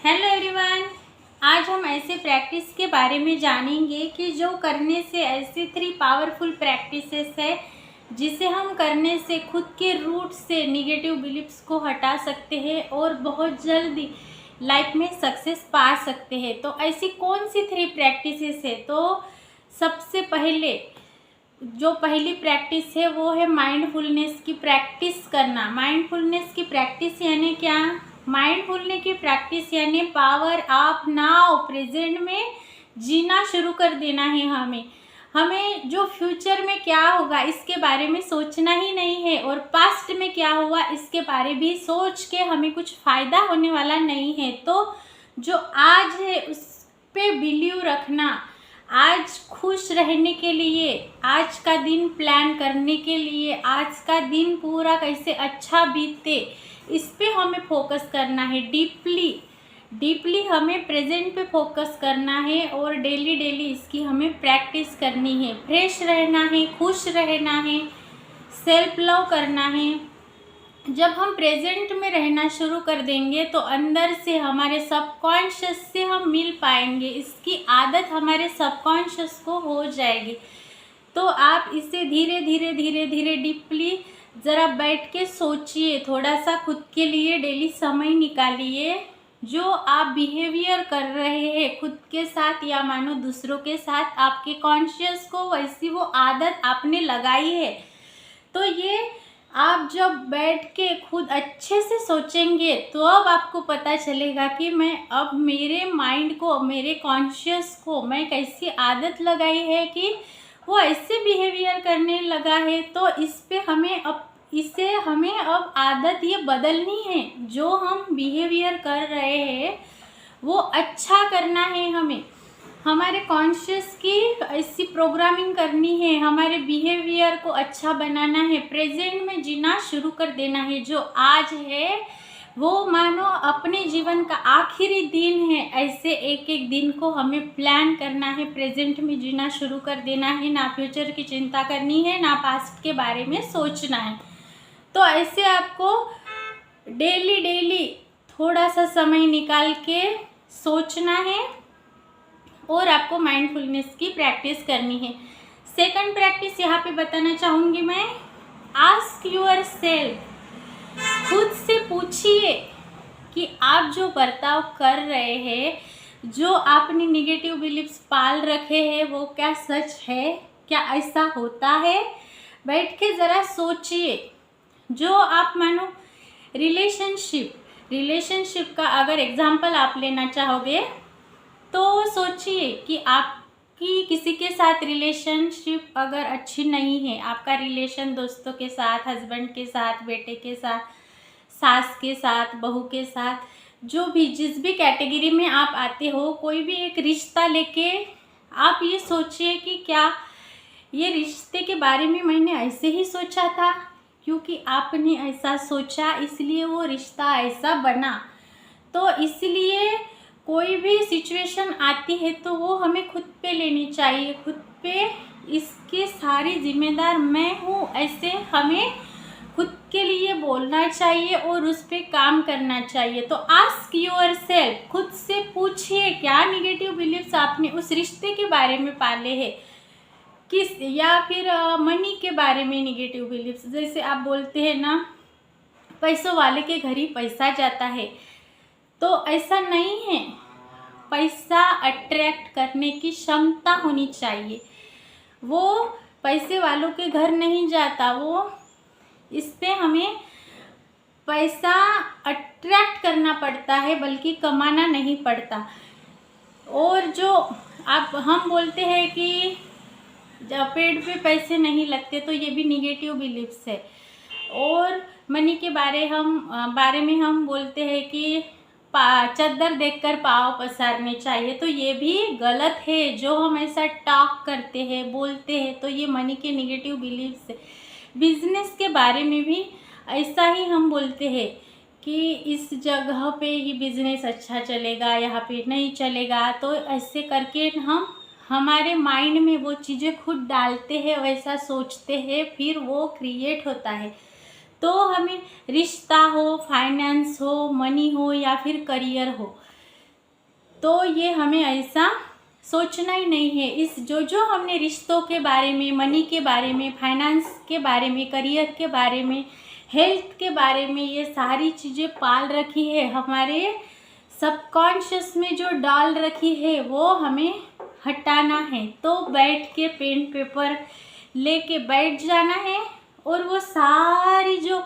Hello everyone. आज हम ऐसे प्रैक्टिस के बारे में जानेंगे कि जो करने से ऐसे 3 पावरफुल प्रैक्टिसेस है जिसे हम करने से खुद के रूट से निगेटिव बिलीफ्स को हटा सकते हैं और बहुत जल्दी लाइफ में सक्सेस पा सकते हैं। तो ऐसी कौन सी 3 प्रैक्टिसेस है? तो सबसे पहले जो पहली प्रैक्टिस है वो है माइंडफुलनेस की प्रैक्टिस करना। माइंडफुलनेस की प्रैक्टिस यानी क्या? माइंडफुलनेस की प्रैक्टिस यानी पावर ऑफ नाउ, प्रेजेंट में जीना शुरू कर देना है। हमें जो फ्यूचर में क्या होगा इसके बारे में सोचना ही नहीं है और पास्ट में क्या हुआ इसके बारे भी सोच के हमें कुछ फ़ायदा होने वाला नहीं है। तो जो आज है उस पे बिलीव रखना, आज खुश रहने के लिए, आज का दिन प्लान करने के लिए, आज का दिन पूरा कैसे अच्छा बीते इस पे हमें फोकस करना है। डीपली हमें प्रेजेंट पे फोकस करना है और डेली इसकी हमें प्रैक्टिस करनी है। फ्रेश रहना है, खुश रहना है, सेल्फ लव करना है। जब हम प्रेजेंट में रहना शुरू कर देंगे तो अंदर से हमारे सबकॉन्शियस से हम मिल पाएंगे। इसकी आदत हमारे सबकॉन्शियस को हो जाएगी। तो आप इसे धीरे डीपली ज़रा बैठ के सोचिए, थोड़ा सा खुद के लिए डेली समय निकालिए। जो आप बिहेवियर कर रहे हैं खुद के साथ या मानो दूसरों के साथ, आपके कॉन्शियस को वैसी वो आदत आपने लगाई है। तो ये आप जब बैठ के खुद अच्छे से सोचेंगे तो अब आपको पता चलेगा कि मैं अब मेरे माइंड को, मेरे कॉन्शियस को मैं कैसी आदत लगाई है कि वो ऐसे बिहेवियर करने लगा है। तो हमें अब आदत ये बदलनी है। जो हम बिहेवियर कर रहे हैं वो अच्छा करना है। हमारे कॉन्शियस की ऐसी प्रोग्रामिंग करनी है, हमारे बिहेवियर को अच्छा बनाना है, प्रेजेंट में जीना शुरू कर देना है। जो आज है वो मानो अपने जीवन का आखिरी दिन है, ऐसे एक दिन को हमें प्लान करना है, प्रेजेंट में जीना शुरू कर देना है। ना फ्यूचर की चिंता करनी है, ना पास्ट के बारे में सोचना है। तो ऐसे आपको डेली थोड़ा सा समय निकाल के सोचना है और आपको माइंडफुलनेस की प्रैक्टिस करनी है। सेकंड प्रैक्टिस यहाँ पे बताना चाहूँगी मैं, आस्क यूर सेल्फ। खुद से पूछिए कि आप जो बर्ताव कर रहे हैं, जो आपने निगेटिव बिलीफ्स पाल रखे हैं वो क्या सच है? क्या ऐसा होता है? बैठ के ज़रा सोचिए। जो आप मानो रिलेशनशिप का अगर एग्जाम्पल आप लेना चाहोगे तो सोचिए कि आपकी किसी के साथ रिलेशनशिप अगर अच्छी नहीं है, आपका रिलेशन दोस्तों के साथ, हस्बैंड के साथ, बेटे के साथ, सास के साथ, बहू के साथ, जो भी जिस भी कैटेगरी में आप आते हो, कोई भी एक रिश्ता लेके आप ये सोचिए कि क्या ये रिश्ते के बारे में मैंने ऐसे ही सोचा था, क्योंकि आपने ऐसा सोचा इसलिए वो रिश्ता ऐसा बना। तो इसलिए कोई भी सिचुएशन आती है तो वो हमें खुद पे लेनी चाहिए, खुद पे इसकी सारी जिम्मेदार मैं हूँ, ऐसे हमें खुद के लिए बोलना चाहिए और उस पे काम करना चाहिए। तो आस्क यूर सेल्फ, खुद से पूछिए क्या निगेटिव बिलीफ्स आपने उस रिश्ते के बारे में पाले हैं, या फिर मनी के बारे में निगेटिव बिलीफ्स। जैसे आप बोलते हैं ना, पैसों वाले के घर ही पैसा जाता है, तो ऐसा नहीं है। पैसा अट्रैक्ट करने की क्षमता होनी चाहिए, वो पैसे वालों के घर नहीं जाता। वो इस पे हमें पैसा अट्रैक्ट करना पड़ता है, बल्कि कमाना नहीं पड़ता। और जो हम बोलते हैं कि जब पेड़ पे पैसे नहीं लगते, तो ये भी निगेटिव बिलीफ्स है। और मनी के बारे में हम बोलते हैं कि चद्दर देखकर पाँव पसारने चाहिए, तो ये भी गलत है। जो हम ऐसा टॉक करते हैं, बोलते हैं, तो ये मनी के निगेटिव बिलीफ्स है। बिजनेस के बारे में भी ऐसा ही हम बोलते हैं कि इस जगह पे ही बिजनेस अच्छा चलेगा, यहाँ पे नहीं चलेगा। तो ऐसे करके हम हमारे माइंड में वो चीज़ें खुद डालते हैं, वैसा सोचते हैं, फिर वो क्रिएट होता है। तो हमें रिश्ता हो, फाइनेंस हो, मनी हो या फिर करियर हो, तो ये हमें ऐसा सोचना ही नहीं है। इस जो हमने रिश्तों के बारे में, मनी के बारे में, फाइनेंस के बारे में, करियर के बारे में, हेल्थ के बारे में, ये सारी चीज़ें पाल रखी है, हमारे सबकॉन्शियस में जो डाल रखी है, वो हमें हटाना है। तो बैठ के पेन पेपर लेके बैठ जाना है और वो सारी जो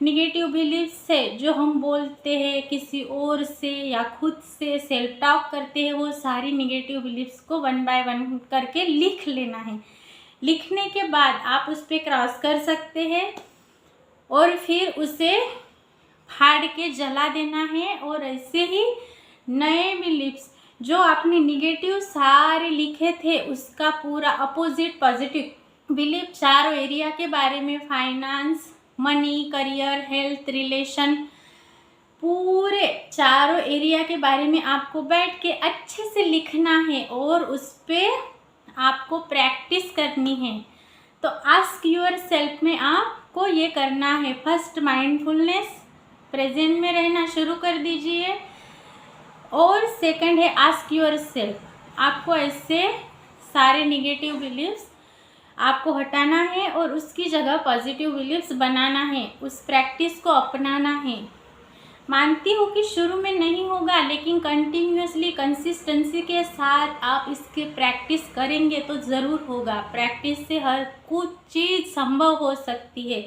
निगेटिव बिलीफ्स है, जो हम बोलते हैं किसी और से या खुद से सेल्फ टॉक करते हैं, वो सारी निगेटिव बिलीफ्स को 1 बाय 1 करके लिख लेना है। लिखने के बाद आप उस पर क्रॉस कर सकते हैं और फिर उसे फाड़ के जला देना है। और ऐसे ही नए बिलीफ्स जो आपने निगेटिव सारे लिखे थे, उसका पूरा अपोजिट पॉजिटिव बिलीफ चारों एरिया के बारे में, finance, money, career, health, relation, पूरे चारों एरिया के बारे में आपको बैठ के अच्छे से लिखना है और उस पर आपको प्रैक्टिस करनी है। तो आस्क योर सेल्फ में आपको ये करना है। फर्स्ट माइंडफुलनेस, प्रेजेंट में रहना शुरू कर दीजिए। और सेकंड है आस्क योर सेल्फ, आपको ऐसे सारे निगेटिव बिलीव्स आपको हटाना है और उसकी जगह पॉजिटिव बिलीव्स बनाना है। उस प्रैक्टिस को अपनाना है। मानती हूँ कि शुरू में नहीं होगा, लेकिन कंटिन्यूअसली कंसिस्टेंसी के साथ आप इसके प्रैक्टिस करेंगे तो ज़रूर होगा। प्रैक्टिस से हर कुछ चीज़ संभव हो सकती है।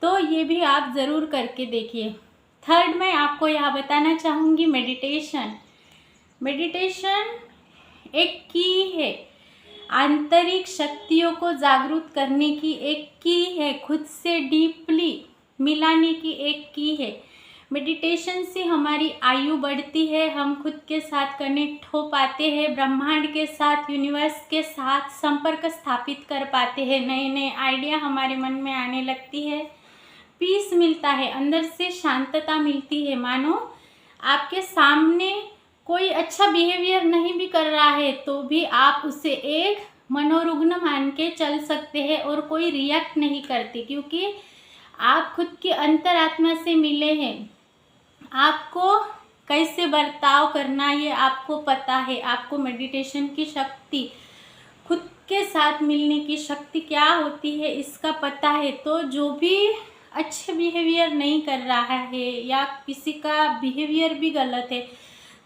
तो ये भी आप ज़रूर करके देखिए। थर्ड, मैं आपको यह बताना चाहूँगी, मेडिटेशन। मेडिटेशन एक की है, आंतरिक शक्तियों को जागरूक करने की एक की है, खुद से डीपली मिलाने की एक की है। मेडिटेशन से हमारी आयु बढ़ती है, हम खुद के साथ कनेक्ट हो पाते हैं, ब्रह्मांड के साथ, यूनिवर्स के साथ संपर्क स्थापित कर पाते हैं, नए नए आइडिया हमारे मन में आने लगती है, पीस मिलता है, अंदर से शांतता मिलती है। मानो आपके सामने कोई अच्छा बिहेवियर नहीं भी कर रहा है तो भी आप उसे एक मनोरुग्ण मान के चल सकते हैं और कोई रिएक्ट नहीं करते, क्योंकि आप खुद की अंतरात्मा से मिले हैं। आपको कैसे बर्ताव करना ये आपको पता है। आपको मेडिटेशन की शक्ति, खुद के साथ मिलने की शक्ति क्या होती है इसका पता है। तो जो भी अच्छे बिहेवियर नहीं कर रहा है या किसी का बिहेवियर भी गलत है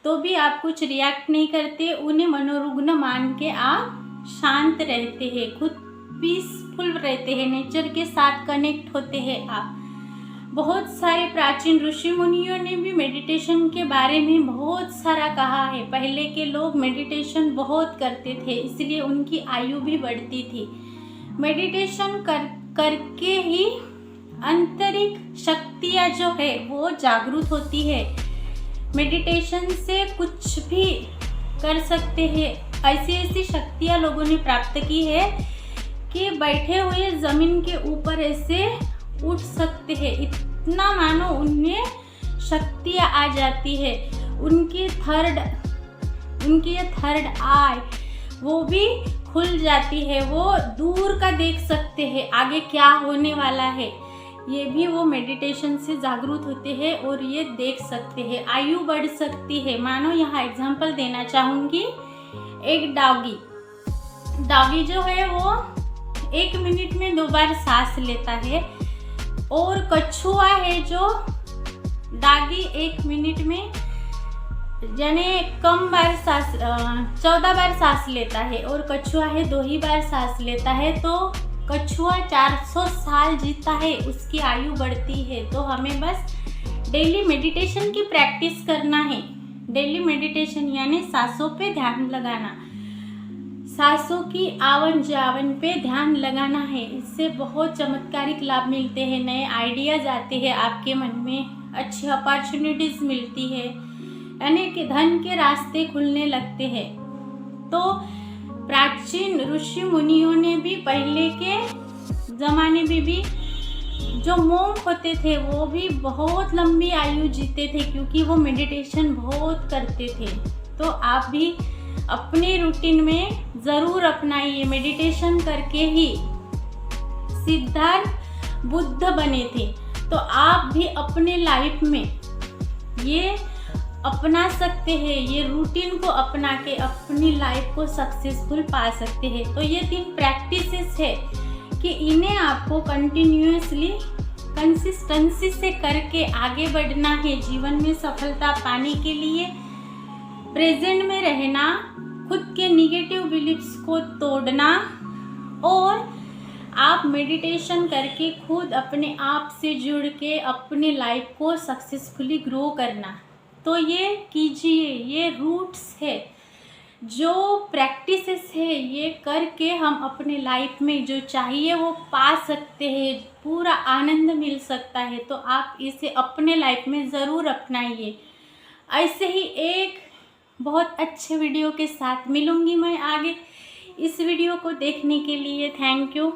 तो भी आप कुछ रिएक्ट नहीं करते, उन्हें मनोरुग्ण मान के आप शांत रहते हैं, खुद पीसफुल रहते हैं, नेचर के साथ कनेक्ट होते हैं आप। बहुत सारे प्राचीन ऋषि मुनियों ने भी मेडिटेशन के बारे में बहुत सारा कहा है। पहले के लोग मेडिटेशन बहुत करते थे, इसलिए उनकी आयु भी बढ़ती थी। मेडिटेशन करके ही आंतरिक शक्तियाँ जो है वो जागरूक होती है। मेडिटेशन से कुछ भी कर सकते हैं। ऐसी ऐसी शक्तियाँ लोगों ने प्राप्त की है कि बैठे हुए ज़मीन के ऊपर ऐसे उठ सकते हैं, इतना मानो उनमें शक्तियाँ आ जाती है। उनकी थर्ड आई वो भी खुल जाती है, वो दूर का देख सकते हैं, आगे क्या होने वाला है ये भी वो मेडिटेशन से जागरूक होते हैं और ये देख सकते हैं। आयु बढ़ सकती है। मानो यहाँ एग्जांपल देना चाहूँगी, एक डॉगी जो है वो 1 मिनट में 2 बार सांस लेता है, और कछुआ है जो डॉगी 1 मिनट में यानी कम बार 14 बार सांस लेता है और कछुआ है 2 ही बार सांस लेता है। तो कछुआ 400 साल जीता है, उसकी आयु बढ़ती है। तो हमें बस डेली मेडिटेशन की प्रैक्टिस करना है। डेली मेडिटेशन यानी सांसों पे ध्यान लगाना, सांसों की आवन जावन पे ध्यान लगाना है। इससे बहुत चमत्कारिक लाभ मिलते हैं, नए आइडियाज आते हैं आपके मन में, अच्छी अपॉर्चुनिटीज़ मिलती है, यानी कि धन के रास्ते खुलने लगते हैं। तो प्राचीन ऋषि मुनियों ने भी, पहले के ज़माने में भी जो मोंक होते थे वो भी बहुत लंबी आयु जीते थे, क्योंकि वो मेडिटेशन बहुत करते थे। तो आप भी अपने रूटीन में ज़रूर अपनाइए। मेडिटेशन करके ही सिद्धार्थ बुद्ध बने थे, तो आप भी अपने लाइफ में ये अपना सकते हैं, ये रूटीन को अपना के अपनी लाइफ को सक्सेसफुल पा सकते हैं। तो ये 3 प्रैक्टिसेस है कि इन्हें आपको कंटिन्यूअसली कंसिस्टेंसी से करके आगे बढ़ना है जीवन में सफलता पाने के लिए। प्रेजेंट में रहना, खुद के निगेटिव बिलीफ्स को तोड़ना और आप मेडिटेशन करके खुद अपने आप से जुड़ के अपनी लाइफ को सक्सेसफुली ग्रो करना। तो ये कीजिए, ये रूट्स है, जो प्रैक्टिसेस है, ये करके हम अपने लाइफ में जो चाहिए वो पा सकते हैं, पूरा आनंद मिल सकता है। तो आप इसे अपने लाइफ में ज़रूर अपनाइए। ऐसे ही एक बहुत अच्छे वीडियो के साथ मिलूँगी मैं आगे। इस वीडियो को देखने के लिए थैंक यू।